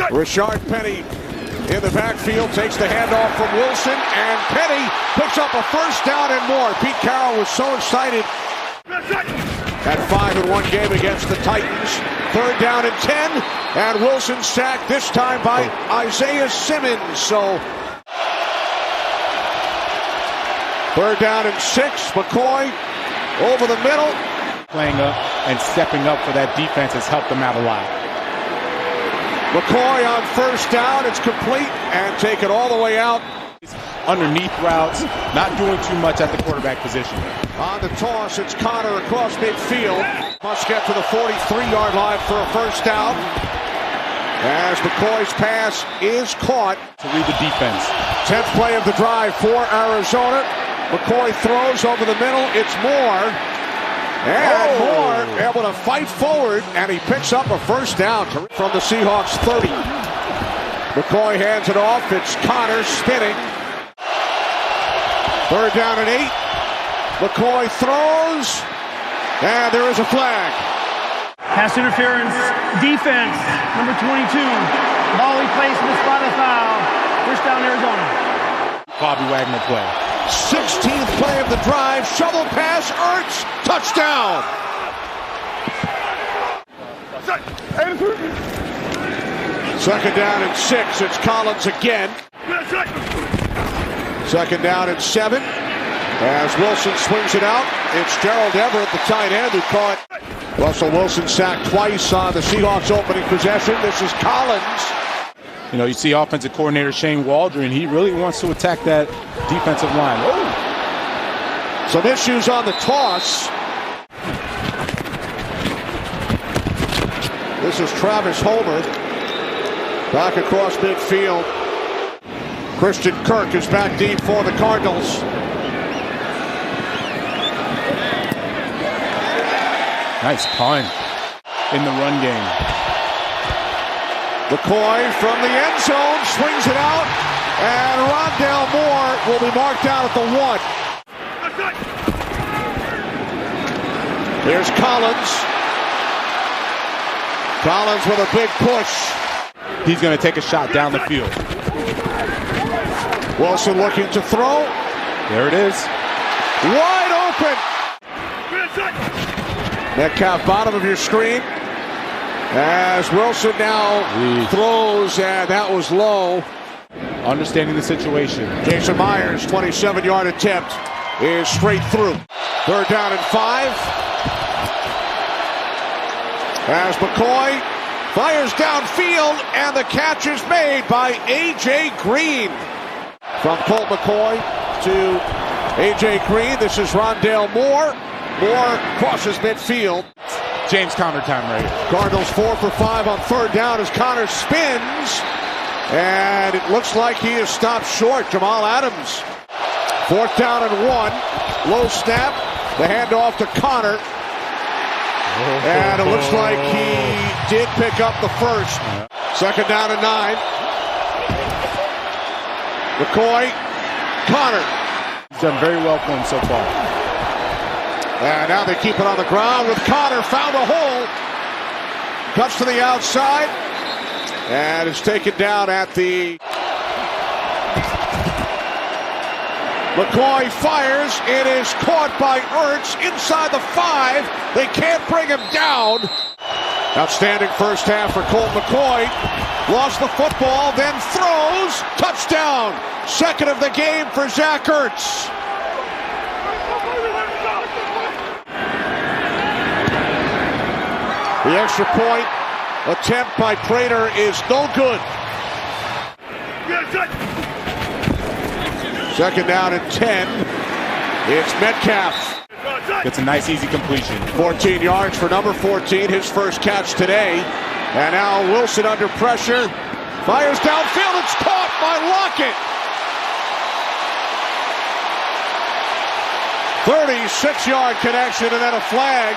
Rashard Penny in the backfield takes the handoff from Wilson, and Penny picks up a first down and more. Pete Carroll was so excited. At 5 in one game against the Titans. 3rd down and 10, and Wilson sacked this time by Isaiah Simmons. So 3rd down and 6. McCoy over the middle. Playing up and stepping up for that defense has helped them out a lot. McCoy on 1st down. It's complete and taken all the way out. Underneath routes, not doing too much at the quarterback position. On the toss, it's Connor across midfield. Must get to the 43-yard line for a 1st down. As McCoy's pass is caught. To read the defense. 10th play of the drive for Arizona. McCoy throws over the middle. It's Moore. And Moore able to fight forward, and he picks up a 1st down from the Seahawks 30. McCoy hands it off. It's Connor spinning. 3rd down and 8. McCoy throws, and there is a flag. Pass interference, defense, number 22. Ball replaced in the spot of foul. 1st down, Arizona. Bobby Wagner play. 16th play of the drive. Shovel pass, Ertz, touchdown. 2nd down and 6. It's Collins again. 2nd down and 7. As Wilson swings it out, it's Gerald Everett, the tight end, who caught. Russell Wilson sacked twice on the Seahawks' opening possession. This is Collins. You know, you see offensive coordinator Shane Waldron. He really wants to attack that defensive line. Some issues on the toss. This is Travis Homer. Back across midfield. Christian Kirk is back deep for the Cardinals. Nice punt in the run game. McCoy from the end zone swings it out, and Rondale Moore will be marked down at the 1. Here's Collins. Collins with a big push. He's going to take a shot down the field. Wilson looking to throw. There it is. Wide open. Metcalf, bottom of your screen. As Wilson now throws, and that was low. Understanding the situation. Jason Myers, 27-yard attempt, is straight through. 3rd down and 5. As McCoy fires downfield, and the catch is made by A.J. Green. From Colt McCoy to A.J. Green, this is Rondale Moore. Moore crosses midfield. James Conner time right here. Cardinals 4 for 5 on 3rd down as Conner spins. And it looks like he is stopped short. Jamal Adams. 4th down and 1. Low snap. The handoff to Conner. And it looks like he did pick up the 1st. 2nd down and 9. McCoy. Conner. He's done very well for him so far. And now they keep it on the ground with Conner. Found a hole. Cuts to the outside. And it's taken down at the... McCoy fires. It is caught by Ertz inside the 5. They can't bring him down. Outstanding first half for Colt McCoy. Lost the football, then throws. Touchdown. 2nd of the game for Zach Ertz. The extra point attempt by Prater is no good. 2nd down and 10. It's Metcalf. It's a nice, easy completion. 14 yards for number 14, his first catch today. And now Wilson under pressure. Fires downfield. It's caught by Lockett. 36-yard connection and then a flag.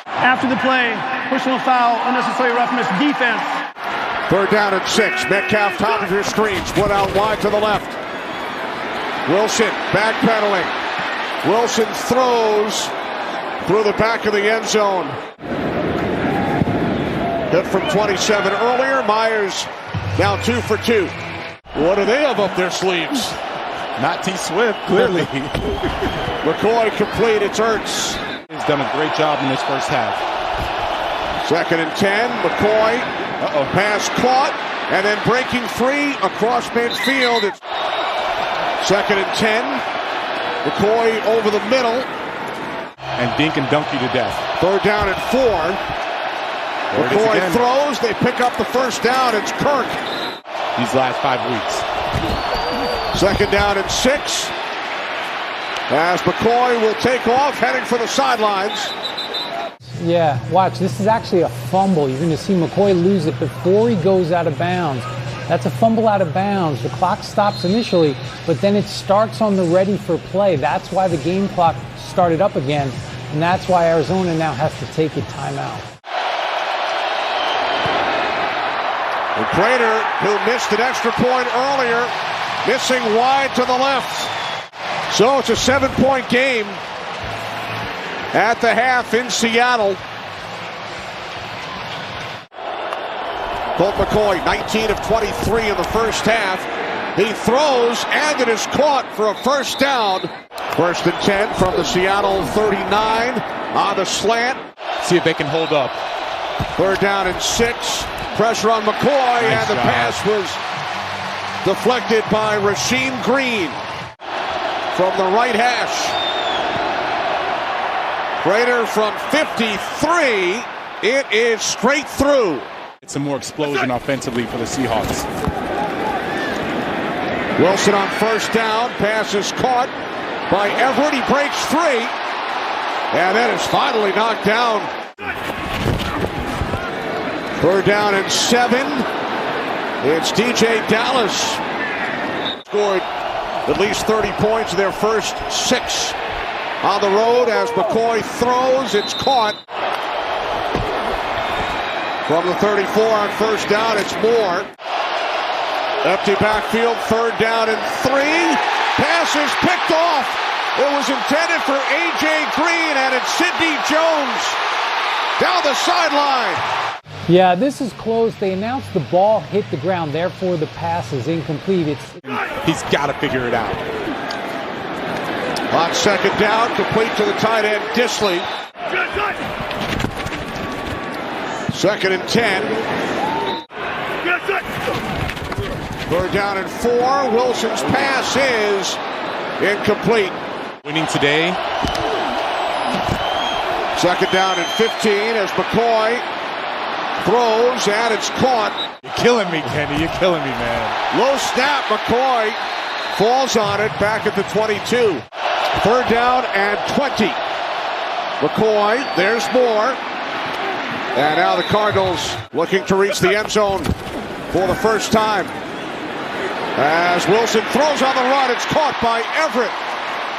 After the play, personal foul, unnecessary roughness, defense. 3rd down and 6. Metcalf, top of your screen. Split out wide to the left. Wilson backpedaling. Wilson throws through the back of the end zone. Hit from 27 earlier. Myers Now 2 for 2. What do they have up their sleeves? Not T. Swift, clearly. McCoy complete. It's Ertz. He's done a great job in this first half. 2nd and 10. McCoy. Pass caught. And then breaking free across midfield. It's 2nd and 10. McCoy over the middle. And dink and dunk you to death. 3rd down and 4. McCoy throws. They pick up the first down. It's Kirk. These last 5 weeks. 2nd down and 6. As McCoy will take off, heading for the sidelines. Yeah, watch. This is actually a fumble. You're going to see McCoy lose it before he goes out of bounds. That's a fumble out of bounds. The clock stops initially, but then it starts on the ready for play. That's why the game clock started up again, and that's why Arizona now has to take a timeout. And Prater, who missed an extra point earlier, missing wide to the left. So it's a 7-point game at the half in Seattle. Colt McCoy, 19 of 23 in the first half. He throws, and it is caught for a first down. 1st and 10 from the Seattle 39 on the slant. See if they can hold up. 3rd down and 6. Pressure on McCoy, and the pass was deflected by Rasheem Green from the right hash. Prater from 53. It is straight through. It's some more explosion offensively for the Seahawks. Wilson on 1st down. Pass is caught by Everett. He breaks free. And then is finally knocked down. 3rd down and 7. It's DJ Dallas. Scored at least 30 points in their first 6 on the road as McCoy throws. It's caught. From the 34 on 1st down, it's Moore. Empty backfield, 3rd down and 3. Pass is picked off. It was intended for A.J. Green, and it's Sidney Jones down the sideline. Yeah, this is close. They announced the ball hit the ground, therefore the pass is incomplete. He's got to figure it out. On 2nd down, complete to the tight end, Disley. 2nd and 10. 3rd down and 4. Wilson's pass is incomplete. Winning today. 2nd down and 15 as McCoy throws, and it's caught. You're killing me, Kenny. You're killing me, man. Low snap. McCoy falls on it back at the 22. 3rd down and 20. McCoy, there's more. And now the Cardinals looking to reach the end zone for the first time. As Wilson throws on the run, it's caught by Everett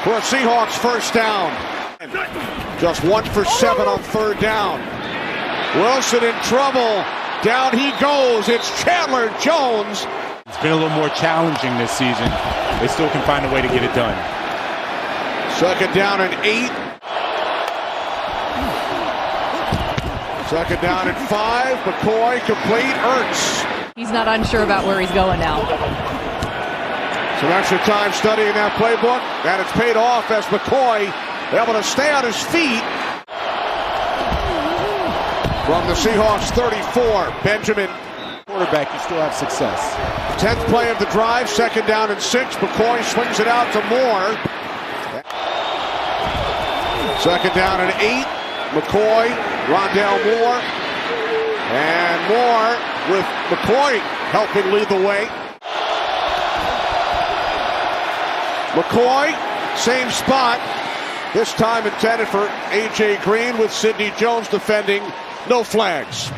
for a Seahawks first down. Just 1 for 7 on 3rd down. Wilson in trouble. Down he goes. It's Chandler Jones. It's been a little more challenging this season. They still can find a way to get it done. 2nd down and 8. 2nd down and 5. McCoy complete. Ertz. He's not unsure about where he's going now. Some extra time studying that playbook, and it's paid off as McCoy able to stay on his feet. From the Seahawks 34, Benjamin. Quarterback, you still have success. 10th play of the drive, 2nd down and 6. McCoy swings it out to Moore. 2nd down and 8. McCoy, Rondale Moore. And Moore with McCoy helping lead the way. McCoy, same spot. This time intended for A.J. Green with Sidney Jones defending. No flags.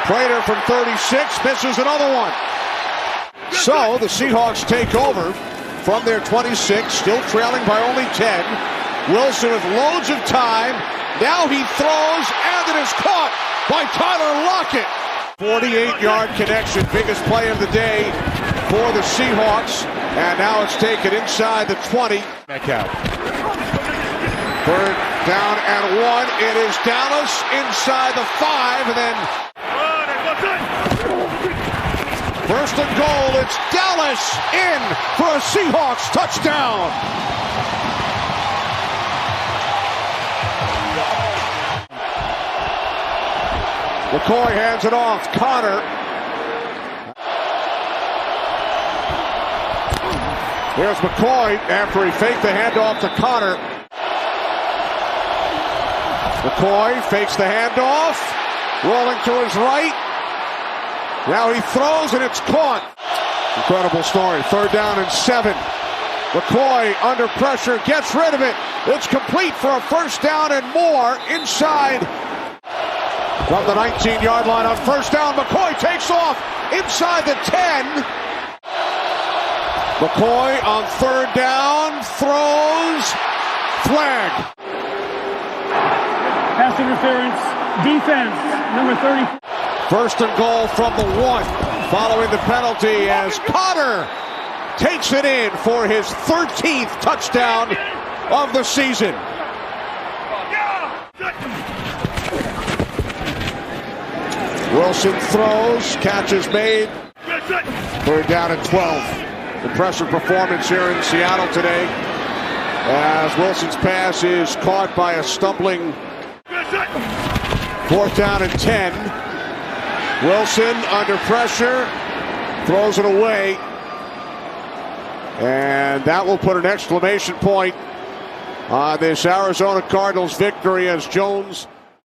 Prater from 36 misses another one. So the Seahawks take over from their 26, still trailing by only 10. Wilson with loads of time. Now he throws, and it is caught by Tyler Lockett. 48-yard connection, biggest play of the day for the Seahawks. And now it's taken inside the 20. Metcalf. 3rd down and 1. It is Dallas inside the 5, and then First and goal, it's Dallas in for a Seahawks touchdown. McCoy hands it off. Connor. Here's McCoy after he faked the handoff to Connor. McCoy fakes the handoff. Rolling to his right. Now he throws and it's caught. Incredible story. 3rd down and 7. McCoy under pressure gets rid of it. It's complete for a 1st down and more inside. From the 19-yard line on 1st down, McCoy takes off inside the 10. McCoy on 3rd down, throws, flag. Pass interference, defense, number 30. 1st and goal from the 1, following the penalty as Connor takes it in for his 13th touchdown of the season. Wilson throws, catch is made. 3rd down and 12. Impressive performance here in Seattle today as Wilson's pass is caught by a stumbling 4th down and 10. Wilson under pressure, throws it away. And that will put an exclamation point on this Arizona Cardinals victory as Jones